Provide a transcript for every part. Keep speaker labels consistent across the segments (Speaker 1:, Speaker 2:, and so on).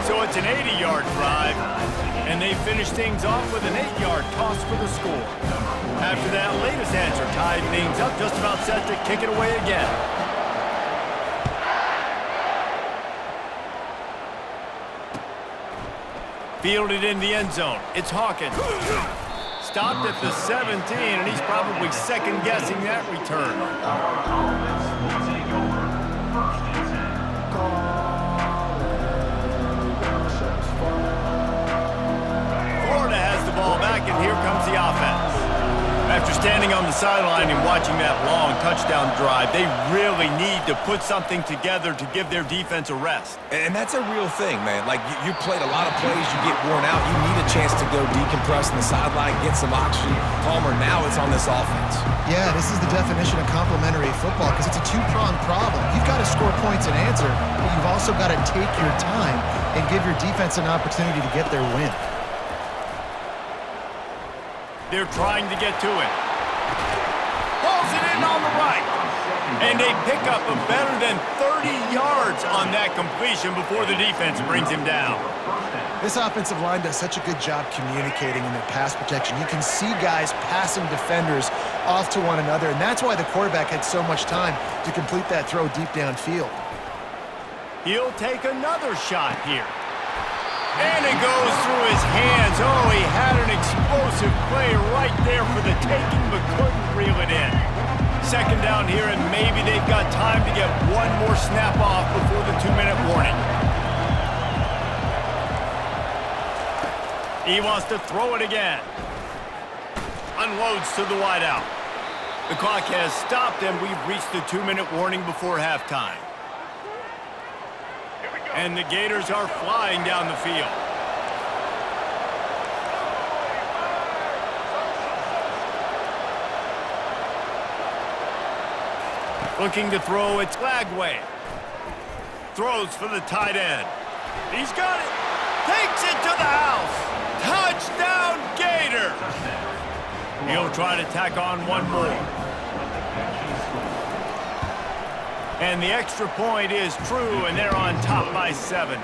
Speaker 1: So it's an 80-yard drive, and they finish things off with an 8-yard toss for the score. After that latest answer tied things up, just about set to kick it away again. Fielded in the end zone. It's Hawkins. Stopped at the 17, and he's probably second-guessing that return. Florida has the ball back, and here comes the offense. After standing on the sideline and watching that long touchdown drive, they really need to put something together to give their defense a rest.
Speaker 2: And that's a real thing, man. Like, you played a lot of plays, you get worn out, you need a chance to go decompress on the sideline, get some oxygen. Palmer, now it's on this offense.
Speaker 3: Yeah, this is the definition of complementary football because it's a two-pronged problem. You've got to score points and answer, but you've also got to take your time and give your defense an opportunity to get their win.
Speaker 1: They're trying to get to it. Pulls it in on the right. And they pick up a better than 30 yards on that completion before the defense brings him down.
Speaker 3: This offensive line does such a good job communicating in their pass protection. You can see guys passing defenders off to one another, and that's why the quarterback had so much time to complete that throw deep downfield.
Speaker 1: He'll take another shot here. And it goes through his hands. Oh, he had an explosive play right there for the taking, but couldn't reel it in. Second down here, and maybe they've got time to get one more snap off before the 2-minute warning. He wants to throw it again. Unloads to the wideout. The clock has stopped, and we've reached the 2-minute warning before halftime. And the Gators are flying down the field. Looking to throw, it's Lagway. Throws for the tight end. He's got it. Takes it to the house. Touchdown, Gator. He'll try to tack on one more. And the extra point is true, and they're on top by 7.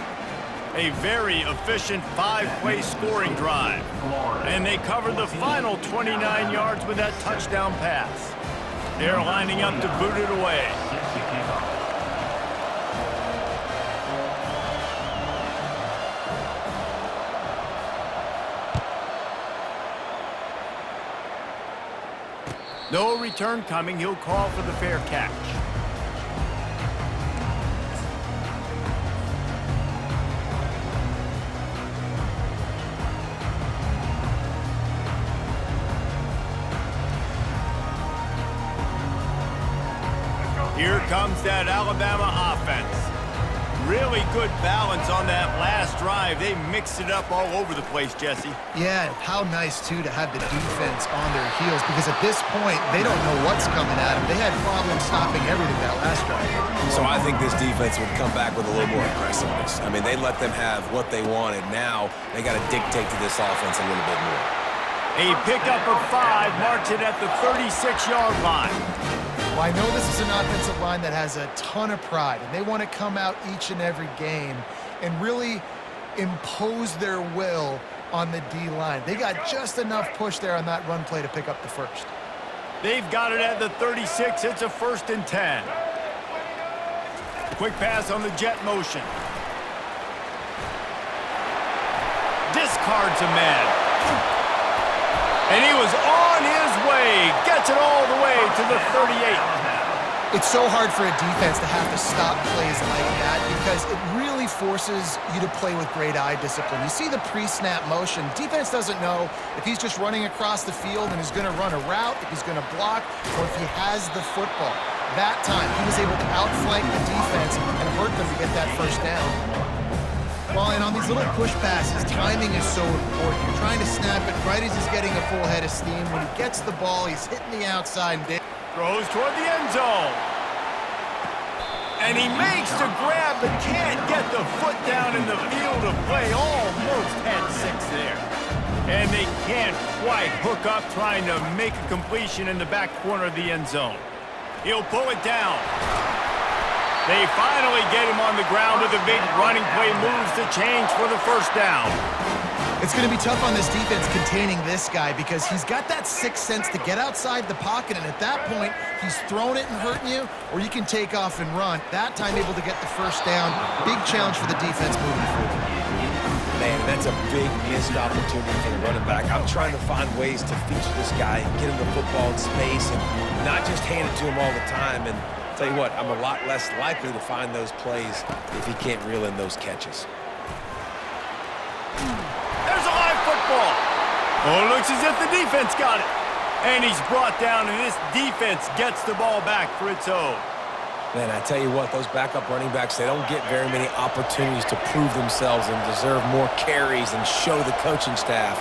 Speaker 1: A very efficient 5-play scoring drive. And they cover the final 29 yards with that touchdown pass. They're lining up to boot it away. No return coming. He'll call for the fair catch. Here comes that Alabama offense. Really good balance on that last drive. They mixed it up all over the place, Jesse.
Speaker 3: Yeah, how nice, too, to have the defense on their heels because at this point, they don't know what's coming at them. They had problems stopping everything that last drive.
Speaker 2: So I think this defense would come back with a little more aggressiveness. I mean, they let them have what they wanted. Now they got to dictate to this offense a little bit more.
Speaker 1: A pickup of 5 marks it at the 36-yard line.
Speaker 3: Well, I know this is an offensive line that has a ton of pride, and they want to come out each and every game and really impose their will on the D-line. They got just enough push there on that run play to pick up the first.
Speaker 1: They've got it at the 36. It's a 1st and 10. Quick pass on the jet motion. Discards a man. And he was on his way. Gets it all the way to the 38.
Speaker 3: It's so hard for a defense to have to stop plays like that because it really forces you to play with great eye discipline. You see the pre-snap motion. Defense doesn't know if he's just running across the field and is going to run a route, if he's going to block, or if he has the football. That time, he was able to outflank the defense and hurt them to get that first down. Well, and on these little push passes, timing is so important. You're trying to snap it right as he's getting a full head of steam. When he gets the ball, he's hitting the outside and
Speaker 1: throws toward the end zone. And he makes to grab, but can't get the foot down in the field of play. Almost had 6 there. And they can't quite hook up trying to make a completion in the back corner of the end zone. He'll pull it down. They finally get him on the ground with a big running play, moves the chains for the first down.
Speaker 3: It's going to be tough on this defense containing this guy because he's got that sixth sense to get outside the pocket, and at that point, he's throwing it and hurting you, or you can take off and run. That time able to get the first down. Big challenge for the defense moving forward.
Speaker 2: Man, that's a big missed opportunity for the running back. I'm trying to find ways to feature this guy and get him the football in space and not just hand it to him all the time. And tell you what, I'm a lot less likely to find those plays if he can't reel in those catches.
Speaker 1: There's a live football. Oh, it looks as if the defense got it. And he's brought down, and this defense gets the ball back for its own.
Speaker 2: Man, I tell you what, those backup running backs, they don't get very many opportunities to prove themselves and deserve more carries and show the coaching staff.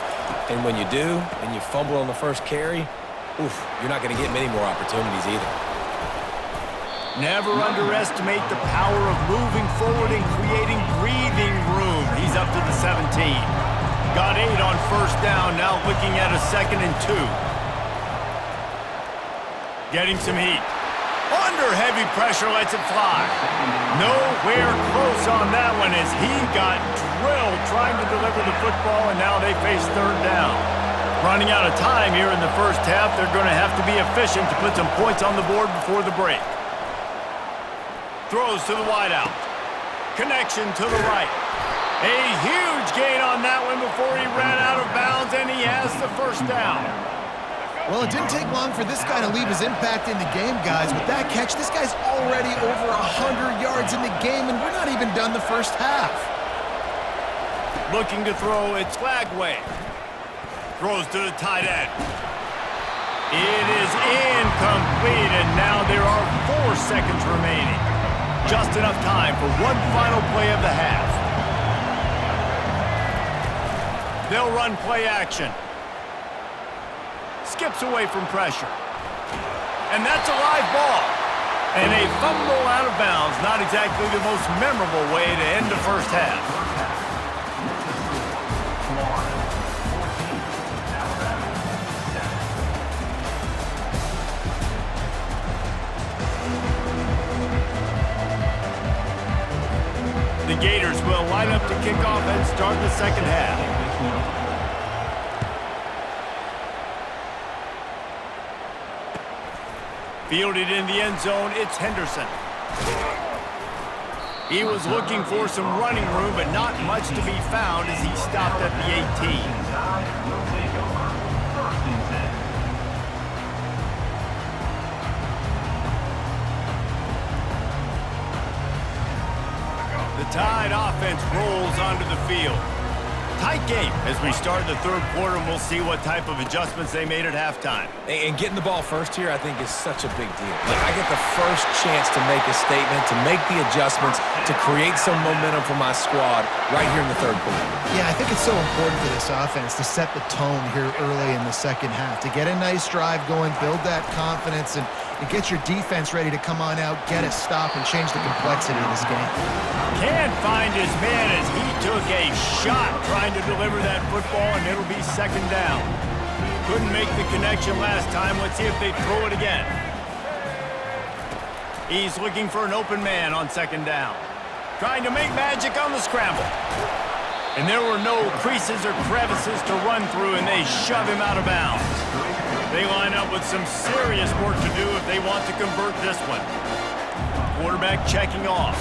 Speaker 2: And when you do, and you fumble on the first carry, oof, you're not going to get many more opportunities either.
Speaker 1: Never underestimate the power of moving forward and creating breathing room. He's up to the 17. Got 8 on first down, now looking at a 2nd and 2. Getting some heat. Under heavy pressure, lets it fly. Nowhere close on that one as he got drilled trying to deliver the football, and now they face 3rd down. Running out of time here in the first half, they're going to have to be efficient to put some points on the board before the break. Throws to the wideout. Connection to the right. A huge gain on that one before he ran out of bounds, and he has the first down.
Speaker 3: Well, it didn't take long for this guy to leave his impact in the game, guys. With that catch, this guy's already over 100 yards in the game, and we're not even done the first half.
Speaker 1: Looking to throw, it's Lagway. Throws to the tight end. It is incomplete, and now there are 4 seconds remaining. Just enough time for one final play of the half. They'll run play action. Skips away from pressure. And that's a live ball. And a fumble out of bounds. Not exactly the most memorable way to end the first half. The Gators will line up to kick off and start the second half. Fielded in the end zone, it's Henderson. He was looking for some running room, but not much to be found as he stopped at the 18. The Tide offense rolls onto the field. Tight game as we start the 3rd quarter, and we'll see what type of adjustments they made at halftime.
Speaker 2: And getting the ball first here, I think, is such a big deal. I get the first chance to make a statement, to make the adjustments, to create some momentum for my squad right here in the 3rd quarter.
Speaker 3: Yeah, I think it's so important for this offense to set the tone here early in the second half, to get a nice drive going, build that confidence, and get your defense ready to come on out, get a stop, and change the complexity of this game.
Speaker 1: Can't find his man as he took a shot trying to deliver that football, and it'll be 2nd down. Couldn't make the connection last time. Let's see if they throw it again. He's looking for an open man on 2nd down. Trying to make magic on the scramble. And there were no creases or crevices to run through, and they shove him out of bounds. They line up with some serious work to do if they want to convert this one. Quarterback checking off.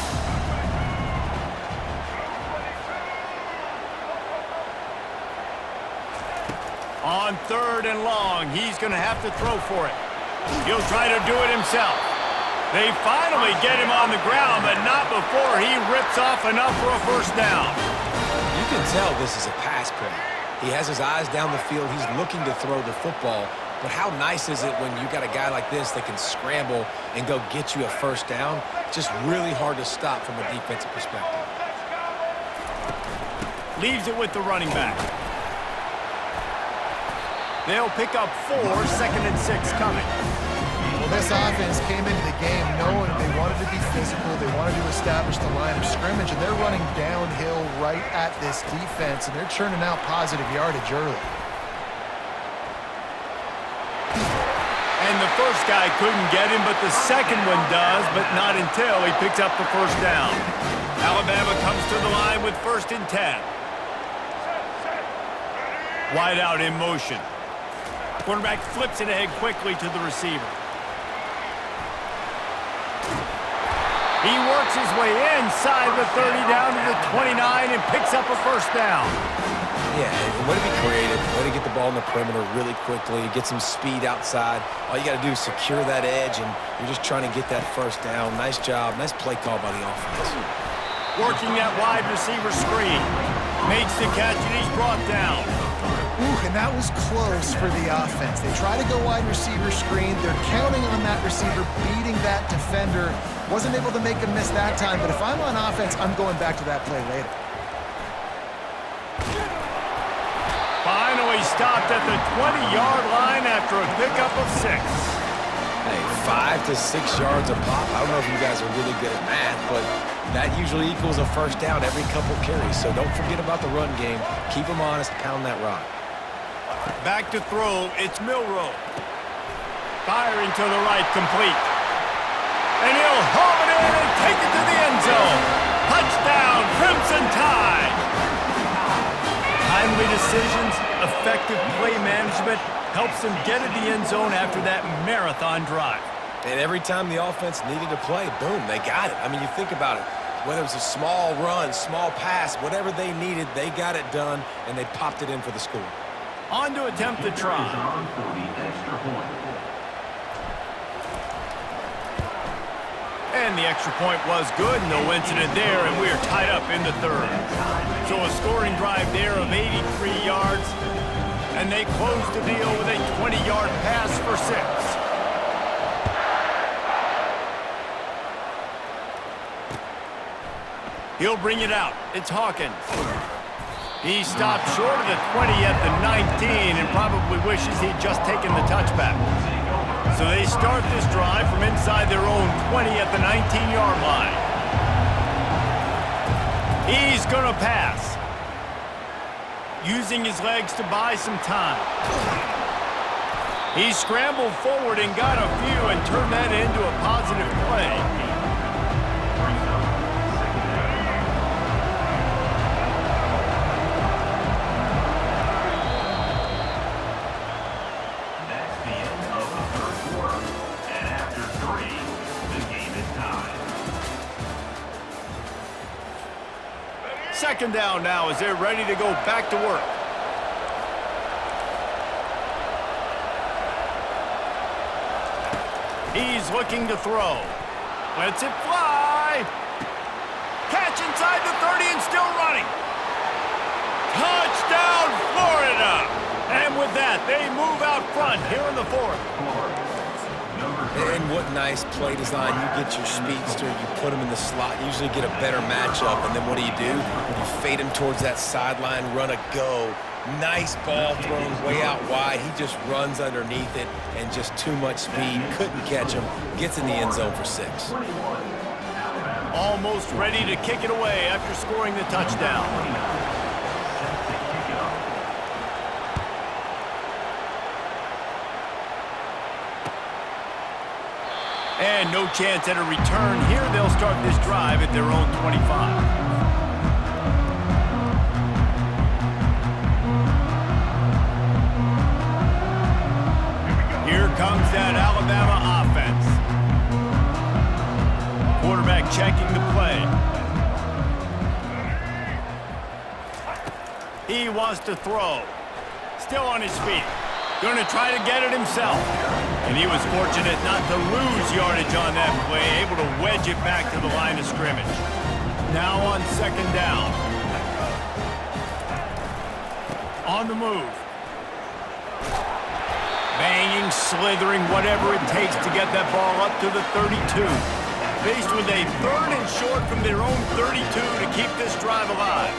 Speaker 1: On 3rd and long, he's going to have to throw for it. He'll try to do it himself. They finally get him on the ground, but not before he rips off enough for a first down.
Speaker 2: You can tell this is a pass play. He has his eyes down the field. He's looking to throw the football. But how nice is it when you got a guy like this that can scramble and go get you a first down? Just really hard to stop from a defensive perspective.
Speaker 1: Leaves it with the running back. They'll pick up 4, 2nd and 6 coming.
Speaker 3: Well, this offense came into the game knowing they wanted to be physical, they wanted to establish the line of scrimmage, and they're running downhill right at this defense, and they're churning out positive yardage early.
Speaker 1: And And the first guy couldn't get him, but the second one does, but not until he picks up the first down. Alabama comes to the line with 1st and 10. Wide out in motion. Quarterback flips it ahead quickly to the receiver. He works his way inside the 30 down to the 29 and picks up a first down.
Speaker 2: Yeah, way to be creative, way to get the ball in the perimeter really quickly, get some speed outside. All you got to do is secure that edge, and you're just trying to get that first down. Nice job, nice play call by the offense.
Speaker 1: Working that wide receiver screen. Makes the catch, and he's brought down.
Speaker 3: Ooh, and that was close for the offense. They try to go wide receiver screen. They're counting on that receiver beating that defender. Wasn't able to make a miss that time, but if I'm on offense, I'm going back to that play later.
Speaker 1: Finally stopped at the 20-yard line after a pickup of 6.
Speaker 2: Hey, 5 to 6 yards a pop. I don't know if you guys are really good at math, but that usually equals a first down every couple carries. So don't forget about the run game. Keep them honest, pound that rock.
Speaker 1: Back to throw, it's Milroe. Firing to the right, complete. And he'll haul it in and take it to the end zone. Touchdown, Crimson Tide. Timely decisions, effective play management helps them get to the end zone after that marathon drive.
Speaker 2: And every time the offense needed to play, boom, they got it. I mean, you think about it. Whether it was a small run, small pass, whatever they needed, they got it done, and they popped it in for the score.
Speaker 1: On to attempt the try. And the extra point was good. No incident there, and we are tied up in the 3rd. So a scoring drive there of 83 yards, and they close the deal with a 20-yard pass for 6. He'll bring it out. It's Hawkins. He stopped short of the 20 at the 19 and probably wishes he'd just taken the touchback. So they start this drive from inside their own 20 at the 19-yard line. He's going to pass. Using his legs to buy some time. He scrambled forward and got a few and turned that into a positive play. Second down now as they're ready to go back to work. He's looking to throw. Lets it fly. Catch inside the 30 and still running. Touchdown, Florida! And with that, they move out front here in the 4th.
Speaker 2: And what nice play design. You get your speedster, you put him in the slot, usually get a better matchup, and then what do? You fade him towards that sideline, run a go. Nice ball thrown way out wide. He just runs underneath it, and just too much speed. Couldn't catch him. Gets in the end zone for 6.
Speaker 1: Almost ready to kick it away after scoring the touchdown. And no chance at a return here. They'll start this drive at their own 25. Here comes that Alabama offense. Quarterback checking the play. He wants to throw. Still on his feet. Going to try to get it himself. And he was fortunate not to lose yardage on that play, able to wedge it back to the line of scrimmage. Now on second down. On the move. Banging, slithering, whatever it takes to get that ball up to the 32. Faced with a 3rd and short from their own 32 to keep this drive alive.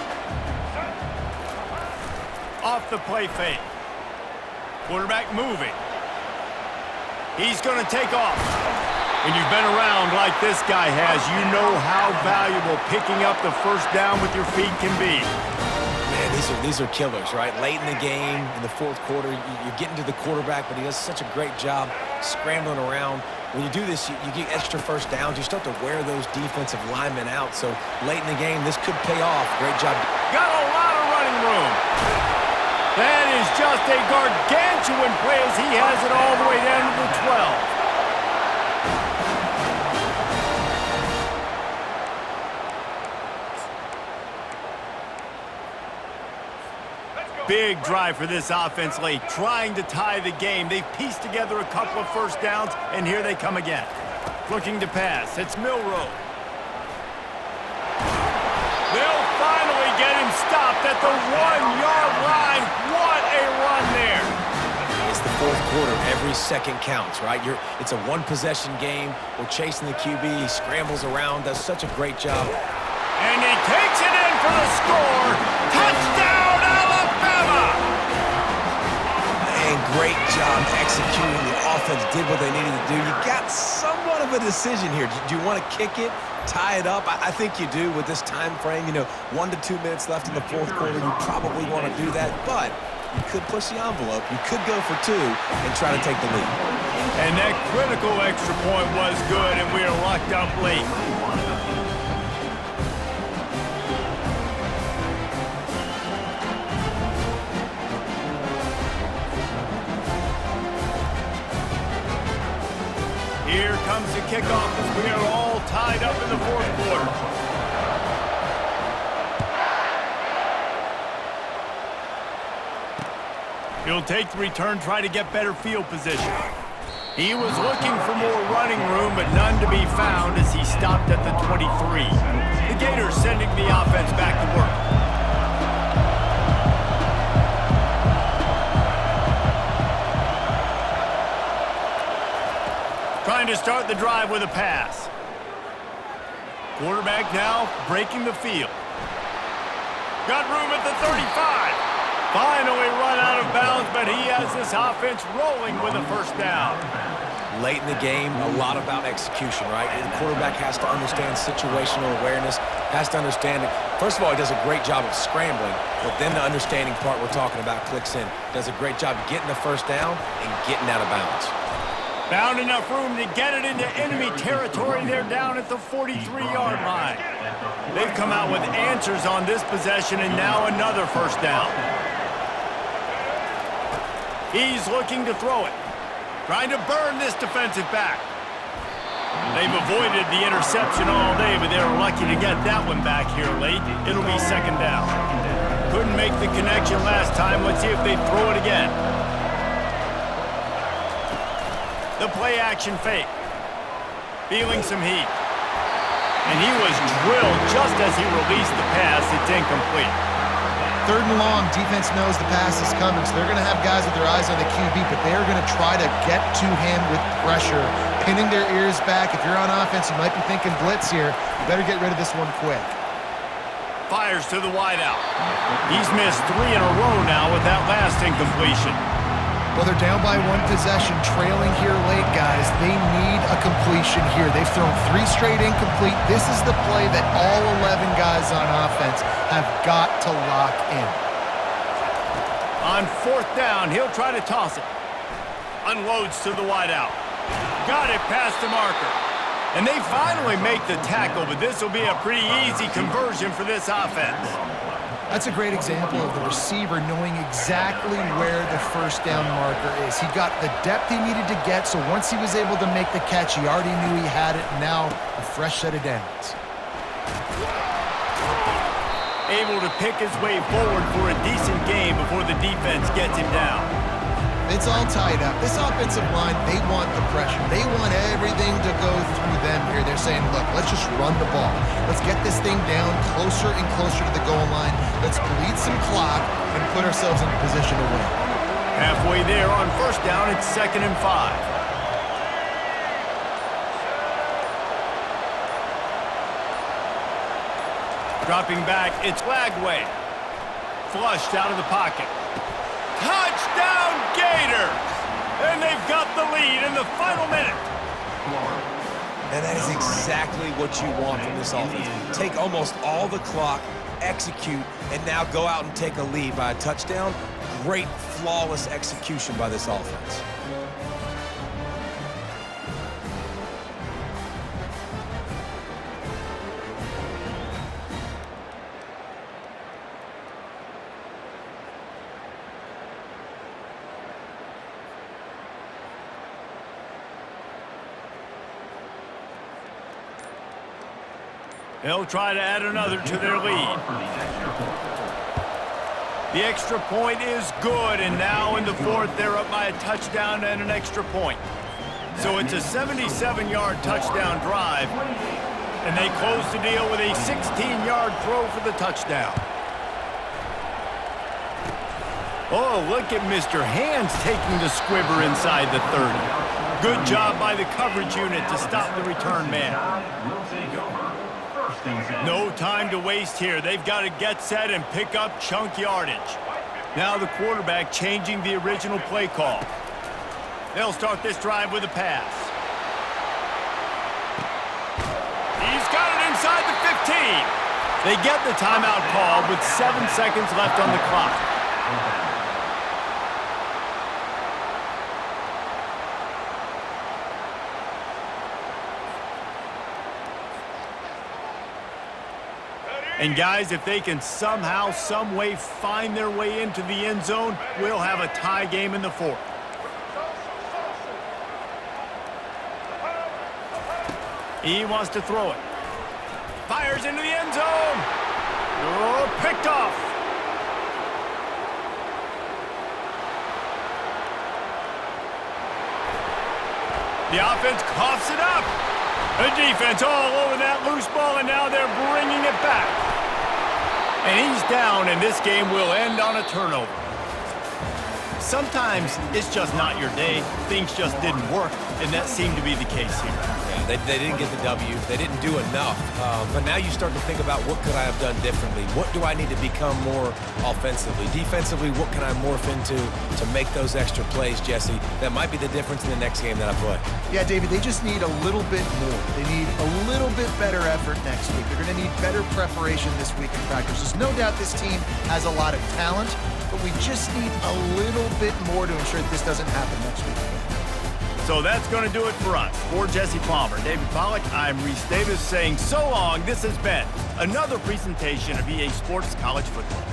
Speaker 1: Off the play fake. Quarterback moving. He's going to take off. When you've been around like this guy has, you know how valuable picking up the first down with your feet can be.
Speaker 2: Man, these are killers, right? Late in the game, in the fourth quarter, you're getting to the quarterback, but he does such a great job scrambling around. When you do this, you get extra first downs. You start to wear those defensive linemen out. So late in the game, this could pay off. Great job.
Speaker 1: Got a lot of running room. That is just a gargantuan play as he has it all the way down to the 12. Big drive for this offense late, trying to tie the game. They've pieced together a couple of first downs, and here they come again. Looking to pass. It's Milroe. They'll finally get him stopped at the 1-yard line. What a run there.
Speaker 2: It's the fourth quarter. Every second counts, right? It's a one-possession game. We're chasing the QB. He scrambles around, does such a great job.
Speaker 1: And he takes it in for the score. Touchdown, Alabama!
Speaker 2: And great job executing. The offense did what they needed to do. You got somewhat of a decision here. Do you want to kick it, tie it up? I think you do with this time frame. 1 to 2 minutes left in the fourth quarter. You probably want to do that, but you could push the envelope. You could go for 2 and try to take the lead.
Speaker 1: And that critical extra point was good, and we are locked up late. Here comes the kickoff as we are all tied up in the fourth quarter. He'll take the return, try to get better field position. He was looking for more running room, but none to be found as he stopped at the 23. The Gators sending the offense back to work. Trying to start the drive with a pass. Quarterback now breaking the field. Got room at the 35. Finally run out of bounds, but he has this offense rolling with a first down.
Speaker 2: Late in the game, a lot about execution, right? The quarterback has to understand situational awareness, has to understand it. First of all, he does a great job of scrambling, but then the understanding part we're talking about clicks in. Does a great job getting the first down and getting out of bounds.
Speaker 1: Found enough room to get it into enemy territory. They're down at the 43-yard line. They've come out with answers on this possession, and now another first down. He's looking to throw it. Trying to burn this defensive back. They've avoided the interception all day, but they're lucky to get that one back here late. It'll be second down. Couldn't make the connection last time. Let's see if they throw it again. The play-action fake. Feeling some heat. And he was drilled just as he released the pass. It's incomplete.
Speaker 3: Third and long, defense knows the pass is coming, so they're going to have guys with their eyes on the QB, but they're going to try to get to him with pressure, pinning their ears back. If you're on offense, you might be thinking blitz here. You better get rid of this one quick.
Speaker 1: Fires to the wideout. He's missed 3 in a row now with that last incompletion.
Speaker 3: Well, they're down by 1 possession, trailing here late, guys. They need a completion here. They've thrown 3 straight incomplete. This is the play that all 11 guys on offense have got to lock in.
Speaker 1: On fourth down, he'll try to toss it. Unloads to the wideout. Got it past the marker. And they finally make the tackle, but this will be a pretty easy conversion for this offense.
Speaker 3: That's a great example of the receiver knowing exactly where the first down marker is. He got the depth he needed to get, so once he was able to make the catch, he already knew he had it, and now a fresh set of downs.
Speaker 1: Able to pick his way forward for a decent game before the defense gets him down.
Speaker 3: It's all tied up. This offensive line, they want the pressure. They want everything to go through them here. They're saying, look, let's just run the ball. Let's get this thing down closer and closer to the goal line. Let's bleed some clock and put ourselves in a position to win.
Speaker 1: Halfway there on first down, it's 2nd and 5. Dropping back, it's Lagway. Flushed out of the pocket. Touchdown, Gators! And they've got the lead in the final minute.
Speaker 2: And that is exactly what you want from this offense. Take almost all the clock, execute, and now go out and take a lead by a touchdown. Great, flawless execution by this offense.
Speaker 1: They'll try to add another to their lead. The extra point is good, and now in the fourth, they're up by a touchdown and an extra point. So it's a 77-yard touchdown drive, and they close the deal with a 16-yard throw for the touchdown. Oh, look at Mr. Hands taking the squibber inside the 30. Good job by the coverage unit to stop the return man. No time to waste here. They've got to get set and pick up chunk yardage. Now the quarterback changing the original play call. They'll start this drive with a pass. He's got it inside the 15. They get the timeout call with 7 seconds left on the clock. And guys, if they can somehow, some way find their way into the end zone, we'll have a tie game in the fourth. He wants to throw it. Fires into the end zone. Oh, picked off. The offense coughs it up. The defense all over that loose ball, and now they're bringing it back. And he's down, and this game will end on a turnover. Sometimes it's just not your day. Things just didn't work, and that seemed to be the case here.
Speaker 2: Yeah, they didn't get the W. They didn't do enough. But now you start to think about what could I have done differently? What do I need to become more offensively? Defensively, what can I morph into to make those extra plays, Jesse? That might be the difference in the next game that I play.
Speaker 3: Yeah, David, they just need a little bit more. They need a little bit better effort next week. They're going to need better preparation this week in practice. There's no doubt this team has a lot of talent, but we just need a little bit more to ensure that this doesn't happen next week again.
Speaker 1: So that's going to do it for us. For Jesse Palmer, David Pollack, I'm Reese Davis saying so long. This has been another presentation of EA Sports College Football.